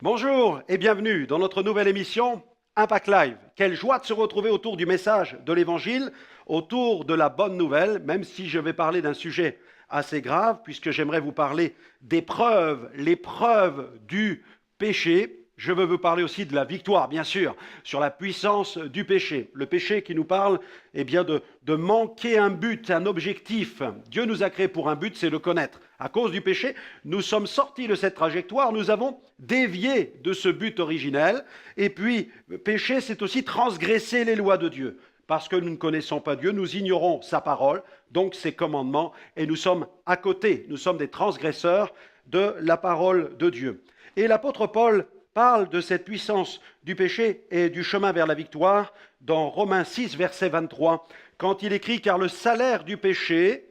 Bonjour et bienvenue dans notre nouvelle émission Impact Live. Quelle joie de se retrouver autour du message de l'Évangile, autour de la bonne nouvelle, même si je vais parler d'un sujet assez grave, puisque j'aimerais vous parler des preuves, les preuves du péché. Je veux vous parler aussi de la victoire, bien sûr, sur la puissance du péché. Le péché qui nous parle bien de manquer un but, un objectif. Dieu nous a créés pour un but, c'est le connaître. À cause du péché, nous sommes sortis de cette trajectoire, nous avons dévié de ce but originel. Et puis, péché, c'est aussi transgresser les lois de Dieu. Parce que nous ne connaissons pas Dieu, nous ignorons sa parole, donc ses commandements, et nous sommes à côté, nous sommes des transgresseurs de la parole de Dieu. Et l'apôtre Paul parle de cette puissance du péché et du chemin vers la victoire dans Romains 6, verset 23, quand il écrit « Car le salaire du péché,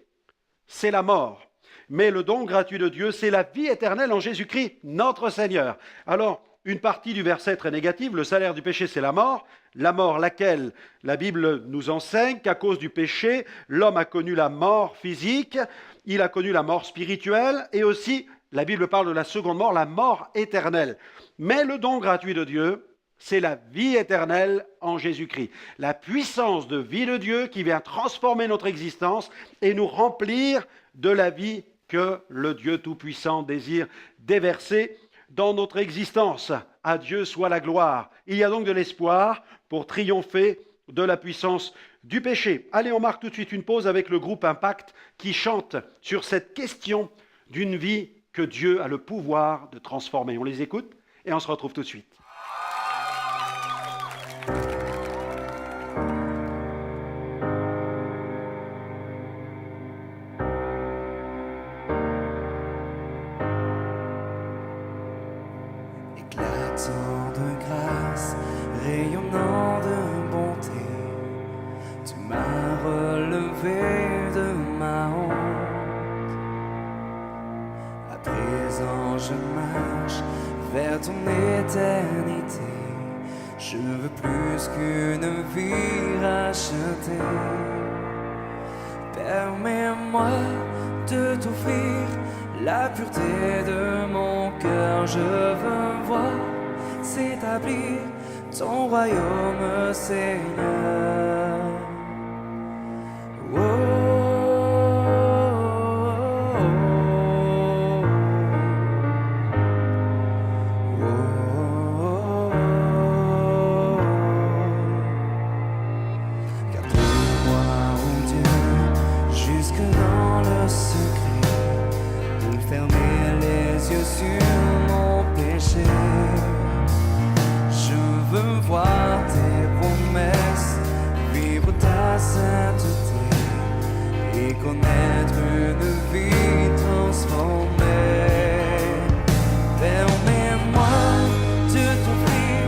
c'est la mort, mais le don gratuit de Dieu, c'est la vie éternelle en Jésus-Christ, notre Seigneur. » Alors, une partie du verset est très négative, le salaire du péché, c'est la mort laquelle la Bible nous enseigne qu'à cause du péché, l'homme a connu la mort physique, il a connu la mort spirituelle, et aussi, la Bible parle de la seconde mort, la mort éternelle. Mais le don gratuit de Dieu, c'est la vie éternelle en Jésus-Christ. La puissance de vie de Dieu qui vient transformer notre existence et nous remplir de la vie que le Dieu Tout-Puissant désire déverser dans notre existence. À Dieu soit la gloire. Il y a donc de l'espoir pour triompher de la puissance du péché. Allez, on marque tout de suite une pause avec le groupe Impact qui chante sur cette question d'une vie que Dieu a le pouvoir de transformer. On les écoute et on se retrouve tout de suite. Éclatant de grâce, rayonnant de bonté, tu m'as relevé de ma honte. À présent je marche vers ton éternité. Je veux plus qu'une vie rachetée. Permets-moi de t'offrir la pureté de mon cœur. Je veux voir s'établir ton royaume, Seigneur. Oh, oh, oh, oh. Car pour moi, oh Dieu, jusque dans le secret, de fermer les yeux sur mon péché. Je veux voir tes promesses, vivre ta sainteté et connaître une vie transformée. Permets-moi de t'offrir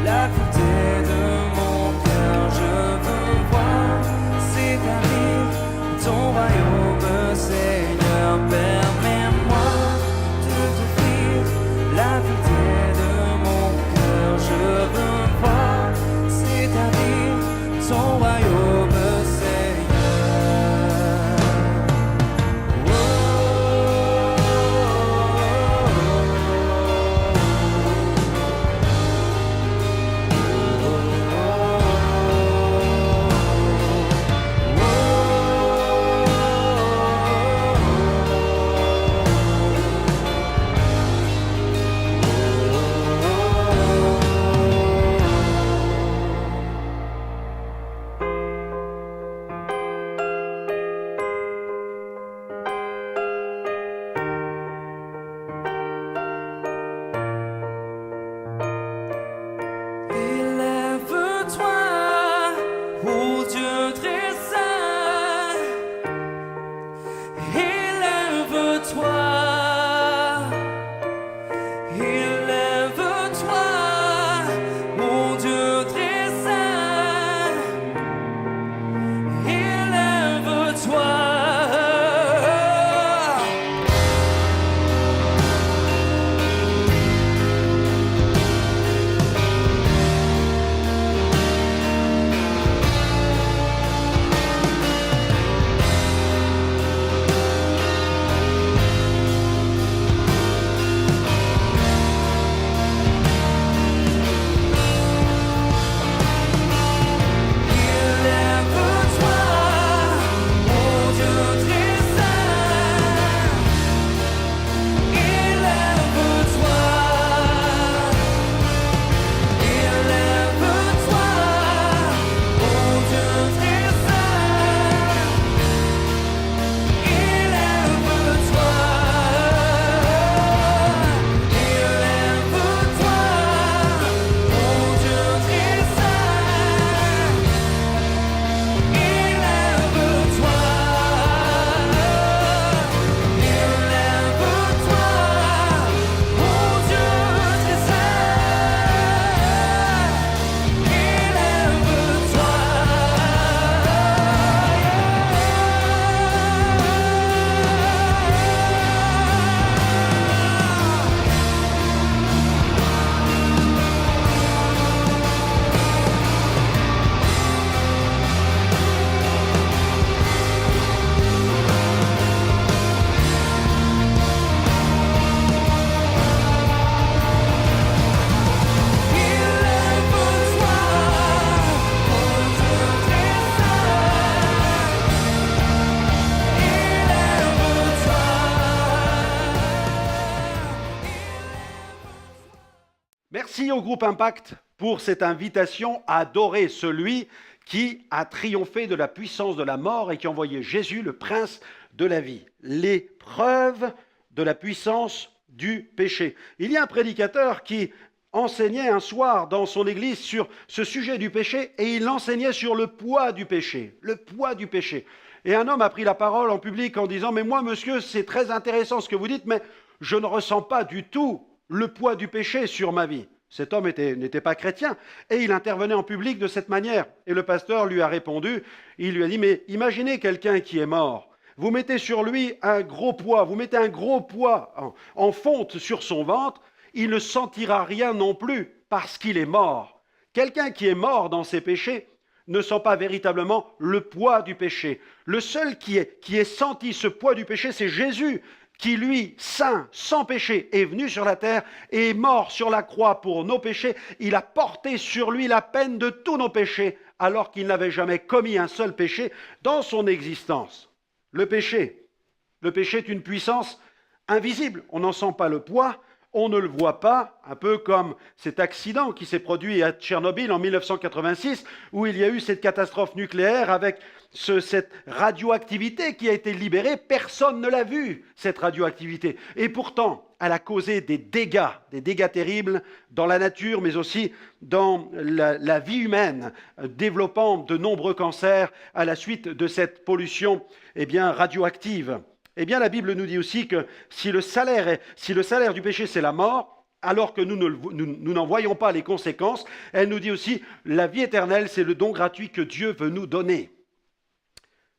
la pureté de mon cœur. Je veux voir s'établir ton royaume, Seigneur. Permets-moi de t'offrir Merci au groupe Impact pour cette invitation à adorer celui qui a triomphé de la puissance de la mort et qui a envoyé Jésus, le prince de la vie. Les preuves de la puissance du péché. Il y a un prédicateur qui enseignait un soir dans son église sur ce sujet du péché et il enseignait sur le poids du péché. Le poids du péché. Et un homme a pris la parole en public en disant « Mais moi, monsieur, c'est très intéressant ce que vous dites, mais je ne ressens pas du tout le poids du péché sur ma vie. » Cet homme n'était pas chrétien et il intervenait en public de cette manière. Et le pasteur lui a répondu, il lui a dit « Mais imaginez quelqu'un qui est mort. Vous mettez sur lui un gros poids, vous mettez un gros poids en fonte sur son ventre, il ne sentira rien non plus parce qu'il est mort. Quelqu'un qui est mort dans ses péchés ne sent pas véritablement le poids du péché. Le seul qui ait senti ce poids du péché, c'est Jésus, qui lui, saint, sans péché, est venu sur la terre et est mort sur la croix pour nos péchés. Il a porté sur lui la peine de tous nos péchés, alors qu'il n'avait jamais commis un seul péché dans son existence. Le péché est une puissance invisible. On n'en sent pas le poids, on ne le voit pas, un peu comme cet accident qui s'est produit à Tchernobyl en 1986, où il y a eu cette catastrophe nucléaire avec cette radioactivité qui a été libérée. Personne ne l'a vue, cette radioactivité. Et pourtant, elle a causé des dégâts terribles dans la nature, mais aussi dans la vie humaine, développant de nombreux cancers à la suite de cette pollution radioactive. Eh bien, la Bible nous dit aussi que si le salaire du péché, c'est la mort, alors que nous n'en voyons pas les conséquences, elle nous dit aussi la vie éternelle, c'est le don gratuit que Dieu veut nous donner.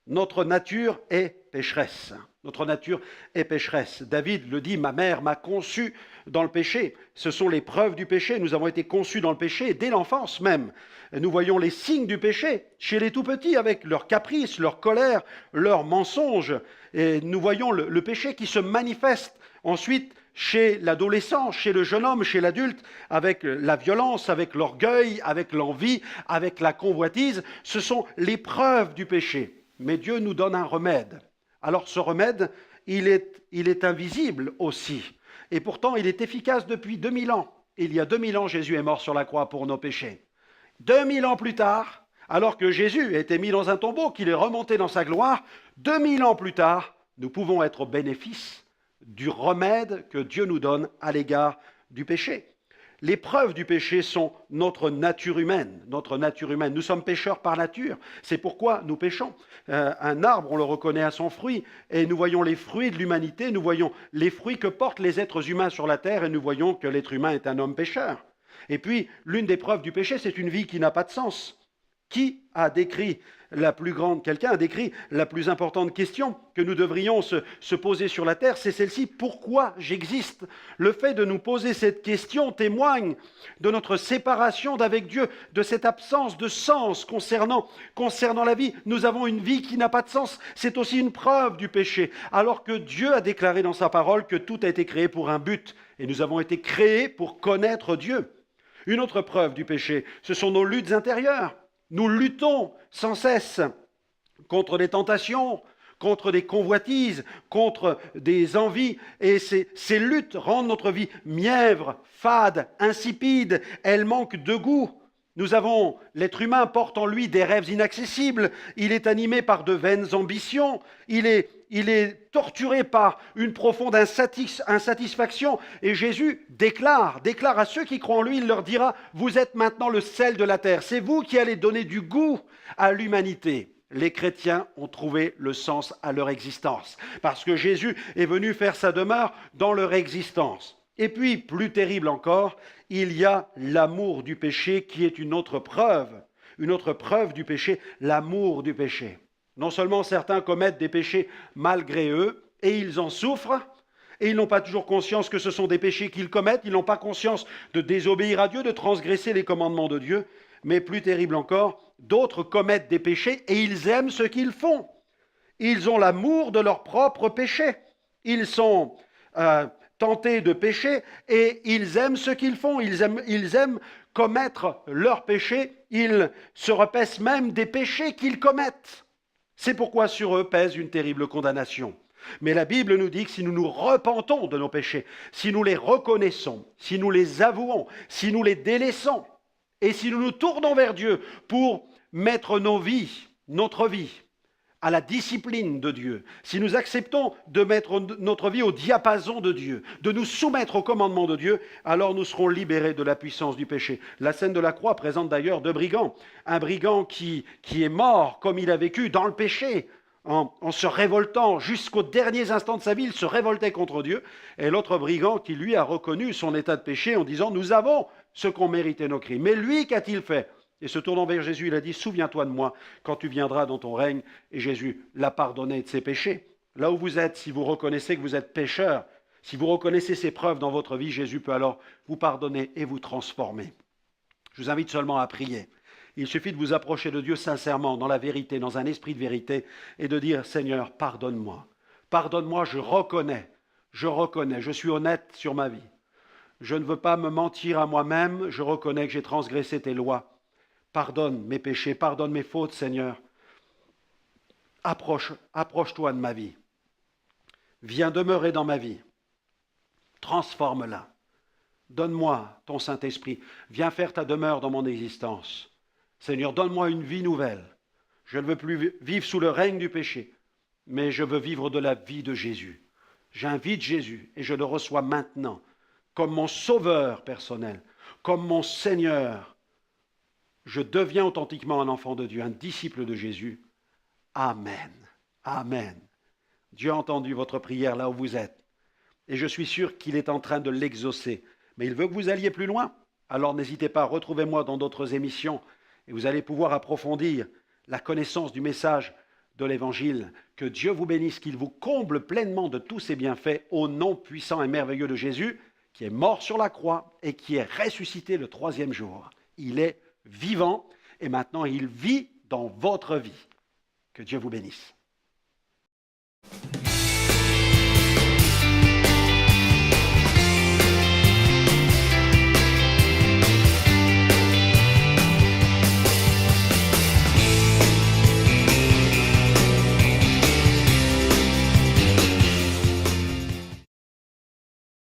Notre nature est pécheresse. Notre nature est pécheresse. David le dit, ma mère m'a conçu dans le péché. Ce sont les preuves du péché. Nous avons été conçus dans le péché dès l'enfance même. Nous voyons les signes du péché chez les tout-petits avec leurs caprices, leur colère, leurs mensonges. Et nous voyons le péché qui se manifeste ensuite chez l'adolescent, chez le jeune homme, chez l'adulte, avec la violence, avec l'orgueil, avec l'envie, avec la convoitise. Ce sont les preuves du péché. Mais Dieu nous donne un remède. Alors ce remède, il est invisible aussi. Et pourtant, il est efficace depuis 2000 ans. Il y a 2000 ans, Jésus est mort sur la croix pour nos péchés. 2000 ans plus tard, alors que Jésus a été mis dans un tombeau, qu'il est remonté dans sa gloire, 2000 ans plus tard, nous pouvons être au bénéfice du remède que Dieu nous donne à l'égard du péché. Les preuves du péché sont notre nature humaine. Notre nature humaine. Nous sommes pécheurs par nature. C'est pourquoi nous péchons. Un arbre, on le reconnaît à son fruit. Et nous voyons les fruits de l'humanité. Nous voyons les fruits que portent les êtres humains sur la terre. Et nous voyons que l'être humain est un homme pécheur. Et puis, l'une des preuves du péché, c'est une vie qui n'a pas de sens. Qui a décrit quelqu'un a décrit la plus importante question que nous devrions se poser sur la terre, c'est celle-ci, pourquoi j'existe? Le fait de nous poser cette question témoigne de notre séparation d'avec Dieu, de cette absence de sens concernant la vie. Nous avons une vie qui n'a pas de sens, c'est aussi une preuve du péché, alors que Dieu a déclaré dans sa parole que tout a été créé pour un but, et nous avons été créés pour connaître Dieu. Une autre preuve du péché, ce sont nos luttes intérieures. Nous luttons sans cesse contre des tentations, contre des convoitises, contre des envies. Et ces luttes rendent notre vie mièvre, fade, insipide. Elles manquent de goût. L'être humain porte en lui des rêves inaccessibles. Il est animé par de vaines ambitions. Il est torturé par une profonde insatisfaction. Et Jésus déclare à ceux qui croient en lui, il leur dira, vous êtes maintenant le sel de la terre. C'est vous qui allez donner du goût à l'humanité. Les chrétiens ont trouvé le sens à leur existence. Parce que Jésus est venu faire sa demeure dans leur existence. Et puis, plus terrible encore, il y a l'amour du péché qui est une autre preuve du péché, l'amour du péché. Non seulement certains commettent des péchés malgré eux, et ils en souffrent, et ils n'ont pas toujours conscience que ce sont des péchés qu'ils commettent, ils n'ont pas conscience de désobéir à Dieu, de transgresser les commandements de Dieu, mais plus terrible encore, d'autres commettent des péchés et ils aiment ce qu'ils font. Ils ont l'amour de leur propre péché. Ils sont tentés de pécher et ils aiment ce qu'ils font. Ils aiment commettre leurs péchés. Ils se repaissent même des péchés qu'ils commettent. C'est pourquoi sur eux pèse une terrible condamnation. Mais la Bible nous dit que si nous nous repentons de nos péchés, si nous les reconnaissons, si nous les avouons, si nous les délaissons, et si nous nous tournons vers Dieu pour mettre notre vie, à la discipline de Dieu, si nous acceptons de mettre notre vie au diapason de Dieu, de nous soumettre au commandement de Dieu, alors nous serons libérés de la puissance du péché. La scène de la croix présente d'ailleurs deux brigands. Un brigand qui est mort comme il a vécu dans le péché, en se révoltant jusqu'aux derniers instants de sa vie, il se révoltait contre Dieu. Et l'autre brigand qui, lui, a reconnu son état de péché en disant « Nous avons ce qu'ont mérité nos crimes. » Mais lui, qu'a-t-il fait ? Et se tournant vers Jésus, il a dit « Souviens-toi de moi quand tu viendras dans ton règne. » Et Jésus l'a pardonné de ses péchés. Là où vous êtes, si vous reconnaissez que vous êtes pécheur, si vous reconnaissez ces preuves dans votre vie, Jésus peut alors vous pardonner et vous transformer. Je vous invite seulement à prier. Il suffit de vous approcher de Dieu sincèrement, dans la vérité, dans un esprit de vérité, et de dire « Seigneur, pardonne-moi. Pardonne-moi, je reconnais, je suis honnête sur ma vie. Je ne veux pas me mentir à moi-même, je reconnais que j'ai transgressé tes lois. Pardonne mes péchés, pardonne mes fautes, Seigneur. Approche-toi de ma vie. Viens demeurer dans ma vie. Transforme-la. Donne-moi ton Saint-Esprit. Viens faire ta demeure dans mon existence. Seigneur, donne-moi une vie nouvelle. Je ne veux plus vivre sous le règne du péché, mais je veux vivre de la vie de Jésus. J'invite Jésus et je le reçois maintenant comme mon sauveur personnel, comme mon Seigneur. Je deviens authentiquement un enfant de Dieu, un disciple de Jésus. Amen. Amen. Dieu a entendu votre prière là où vous êtes. Et je suis sûr qu'il est en train de l'exaucer. Mais il veut que vous alliez plus loin. Alors n'hésitez pas, retrouvez-moi dans d'autres émissions et vous allez pouvoir approfondir la connaissance du message de l'Évangile. Que Dieu vous bénisse, qu'il vous comble pleinement de tous ses bienfaits au nom puissant et merveilleux de Jésus, qui est mort sur la croix et qui est ressuscité le troisième jour. Il est vivant et maintenant il vit dans votre vie. Que Dieu vous bénisse.